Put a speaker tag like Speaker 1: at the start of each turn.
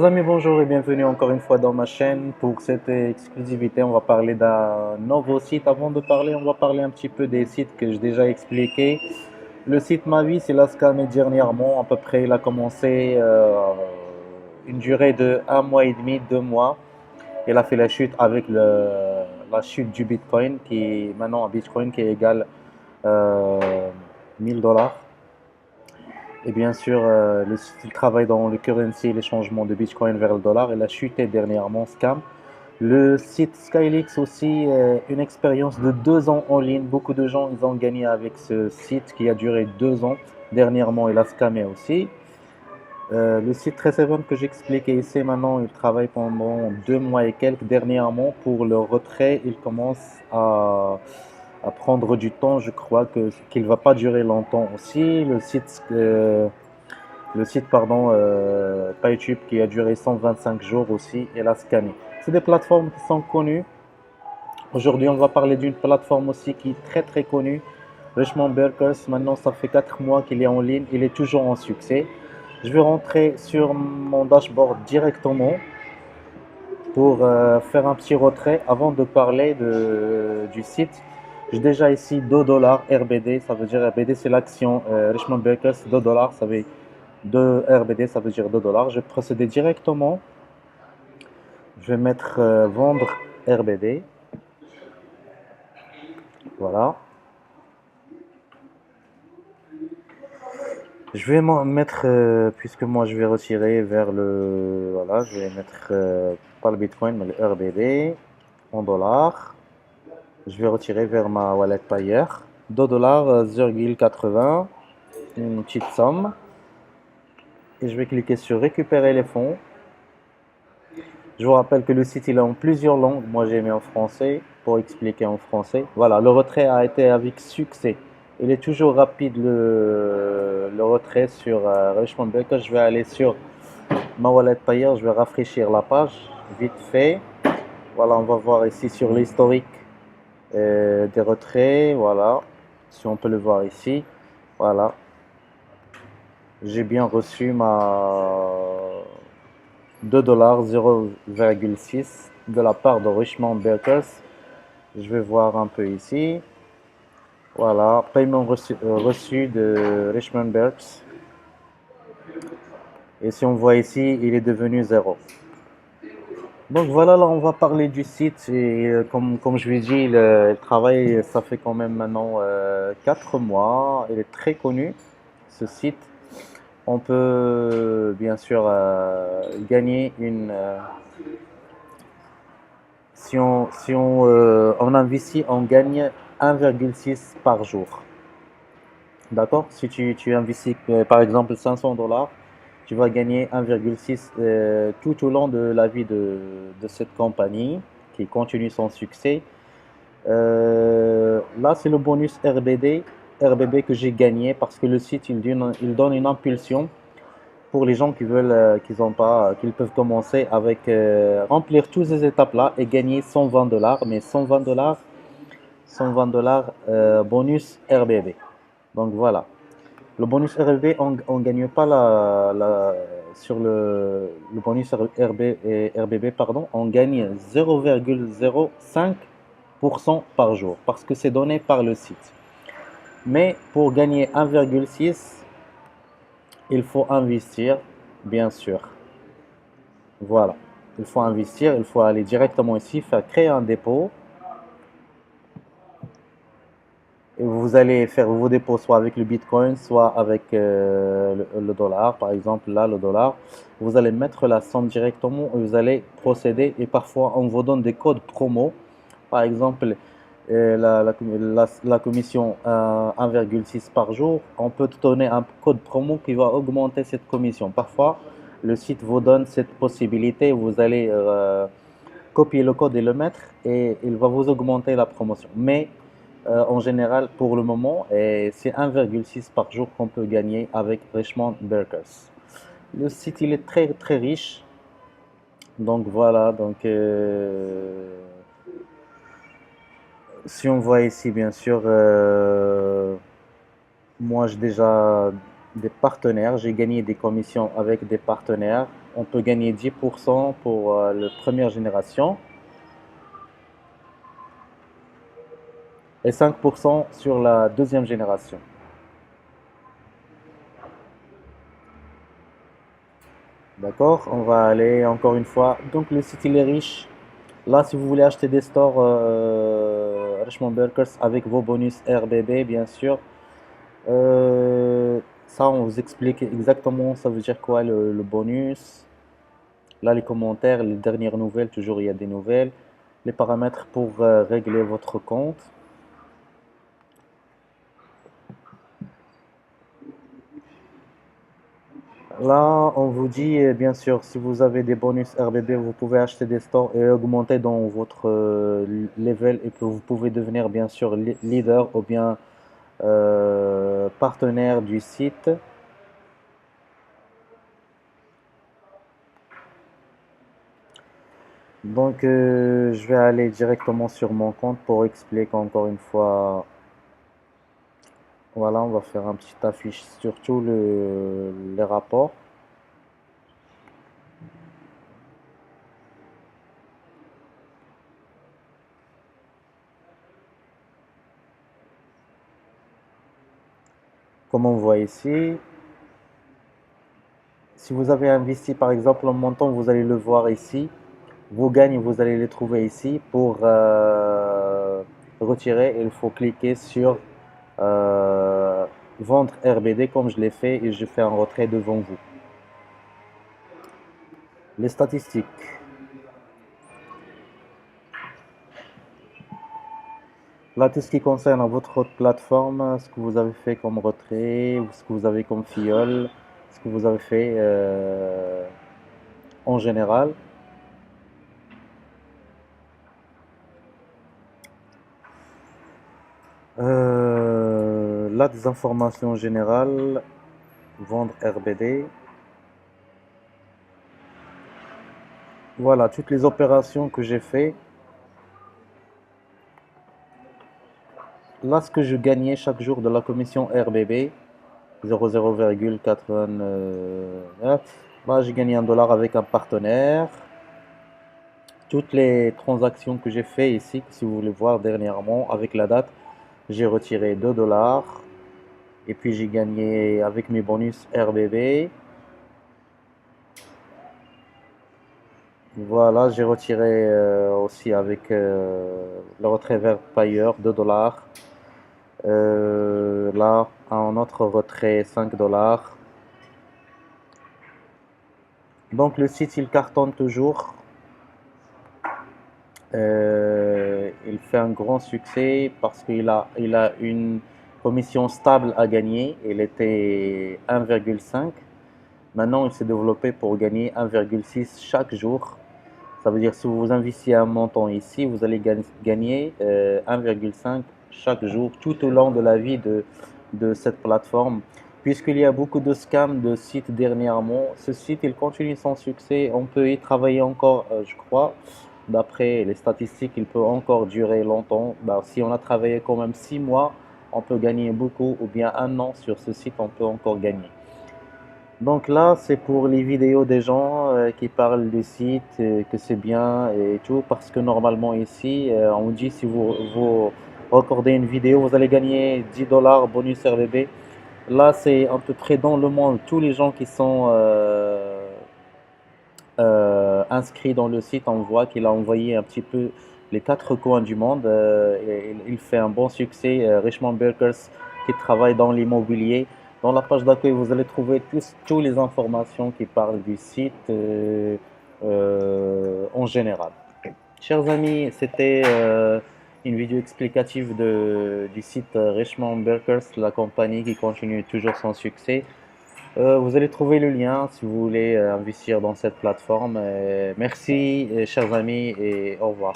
Speaker 1: Chers amis, bonjour et bienvenue encore une fois dans ma chaîne. Pour cette exclusivité, on va parler d'un nouveau site. Avant de parler, on va parler un petit peu des sites que j'ai déjà expliqués. Le site Ma Vie, c'est l'a scanné dernièrement. À peu près, il a commencé une durée de un mois et demi, 2 mois. Il a fait la chute avec la chute du Bitcoin, qui est maintenant un Bitcoin qui est égal euh, 1000 $. Et bien sûr, il travaille dans le currency, les changements de Bitcoin vers le dollar. Il a chuté dernièrement, Scam. Le site Skylix aussi, une expérience de 2 ans en ligne. Beaucoup de gens, ils ont gagné avec ce site qui a duré 2 ans. Dernièrement, il a scamé aussi. Le site Tray7 que j'expliquais ici, maintenant, il travaille pendant 2 mois et quelques. Dernièrement, pour le retrait, il commence à prendre du temps. Je crois qu'il ne va pas durer longtemps aussi. Le site PayTube qui a duré 125 jours aussi, et l'a scanné. C'est des plateformes qui sont connues. Aujourd'hui, on va parler d'une plateforme aussi qui est très très connue. Richmond Berkers, maintenant ça fait 4 mois qu'il est en ligne, il est toujours en succès. Je vais rentrer sur mon dashboard directement pour faire un petit retrait avant de parler du site. J'ai déjà ici 2 dollars RBD, ça veut dire RBD c'est l'action Richmond Berkers, 2 dollars, ça veut 2 RBD, ça veut dire 2 dollars. Je vais procéder directement. Je vais mettre vendre RBD. Voilà. Je vais mettre, puisque moi je vais retirer vers le. Voilà, je vais mettre pas le Bitcoin, mais le RBD en dollars. Je vais retirer vers ma wallet Payer. 2 dollars, 0,80, une petite somme. Et je vais cliquer sur récupérer les fonds. Je vous rappelle que le site il est en plusieurs langues. Moi j'ai mis en français pour expliquer en français. Voilà, le retrait a été avec succès. Il est toujours rapide le retrait sur Richmond Baker. Je vais aller sur ma wallet Payer. Je vais rafraîchir la page vite fait. Voilà, on va voir ici sur l'historique des retraits. Voilà, si on peut le voir ici. Voilà, j'ai bien reçu ma 2 dollars 0,6 de la part de Richmond Berkers. Je vais voir un peu ici. Voilà, paiement reçu de Richmond Berkers. Et si on voit ici, il est devenu 0. Donc voilà, là on va parler du site. Et comme je vous ai dit, le travail, ça fait quand même maintenant 4 mois. Il est très connu, ce site. On peut bien sûr gagner si on investit, on gagne 1,6 par jour. D'accord? Si tu investis par exemple 500 dollars, tu vas gagner 1,6 tout au long de la vie de cette compagnie qui continue son succès. Là, c'est le bonus RBB que j'ai gagné parce que le site il donne une impulsion pour les gens qui veulent, qu'ils peuvent commencer avec remplir toutes ces étapes-là et gagner 120 dollars, mais 120 dollars bonus RBB. Donc voilà. Le bonus RBB, on ne gagne pas sur le bonus RBB, pardon, on gagne 0,05% par jour parce que c'est donné par le site. Mais pour gagner 1,6, il faut investir, bien sûr. Voilà. Il faut investir, il faut aller directement ici, faire créer un dépôt. Et vous allez faire vos dépôts soit avec le Bitcoin, soit avec le dollar. Par exemple, là, le dollar. Vous allez mettre la somme directement et vous allez procéder. Et parfois, on vous donne des codes promo. Par exemple, la commission 1,6 par jour, on peut te donner un code promo qui va augmenter cette commission. Parfois, le site vous donne cette possibilité. Vous allez copier le code et le mettre et il va vous augmenter la promotion. Mais en général, pour le moment, c'est 1,6 par jour qu'on peut gagner avec Richmond Berkers. Le site, il est très très riche. Donc voilà, donc si on voit ici, bien sûr, moi j'ai déjà des partenaires, j'ai gagné des commissions avec des partenaires. on peut gagner 10% pour la première génération et 5% sur la deuxième génération. D'accord? On va aller encore une fois. Donc le site il est riche. Là, si vous voulez acheter des stores Richmond Burgers avec vos bonus RBB, bien sûr, ça, on vous explique exactement ça veut dire quoi le bonus. Là, les commentaires, les dernières nouvelles, toujours il y a des nouvelles. Les paramètres pour régler votre compte. Là, on vous dit, bien sûr, si vous avez des bonus RBB, vous pouvez acheter des stores et augmenter dans votre level et que vous pouvez devenir, bien sûr, leader ou bien partenaire du site. Donc, je vais aller directement sur mon compte pour expliquer encore une fois. Voilà, on va faire un petit affiche sur tous les rapports. Comme on voit ici, si vous avez investi par exemple un montant, vous allez le voir ici. Vos gagnes, vous allez les trouver ici. Pour retirer, il faut cliquer sur euh, vendre RBD comme je l'ai fait et je fais un retrait devant vous. Les statistiques. Là, tout ce qui concerne votre plateforme, ce que vous avez fait comme retrait, ce que vous avez comme fiole, ce que vous avez fait en général. Là, des informations générales, vendre RBD. Voilà, toutes les opérations que j'ai fait. Là, ce que je gagnais chaque jour de la commission RBB, 0,89. Là, j'ai gagné $1 avec un partenaire. Toutes les transactions que j'ai fait ici, si vous voulez voir dernièrement, avec la date, j'ai retiré $2. Et puis j'ai gagné avec mes bonus RBB. Voilà, j'ai retiré aussi avec le retrait vers payeur $2. Là, un autre retrait $5. Donc le site il cartonne toujours. Il fait un grand succès parce qu'il a une commission stable à gagner. Il était 1,5. Maintenant, il s'est développé pour gagner 1,6 chaque jour. Ça veut dire si vous investissez un montant ici, vous allez gagner 1,5 chaque jour tout au long de la vie de cette plateforme. Puisqu'il y a beaucoup de scams de sites dernièrement, ce site il continue son succès. On peut y travailler encore, je crois. D'après les statistiques, il peut encore durer longtemps. Bah, si on a travaillé quand même 6 mois, on peut gagner beaucoup, ou bien un an sur ce site, on peut encore gagner. Donc là, c'est pour les vidéos des gens qui parlent du site, que c'est bien et tout, parce que normalement ici, on dit si vous recordez une vidéo, vous allez gagner $10 bonus RBB. Là, c'est à peu près dans le monde, tous les gens qui sont inscrits dans le site, on voit qu'il a envoyé un petit peu les quatre coins du monde. Et il fait un bon succès. Richmond Burgers qui travaille dans l'immobilier. Dans la page d'accueil, vous allez trouver toutes les informations qui parlent du site en général. Chers amis, c'était une vidéo explicative du site Richmond Burgers, la compagnie qui continue toujours son succès. Vous allez trouver le lien si vous voulez investir dans cette plateforme. Merci, chers amis, et au revoir.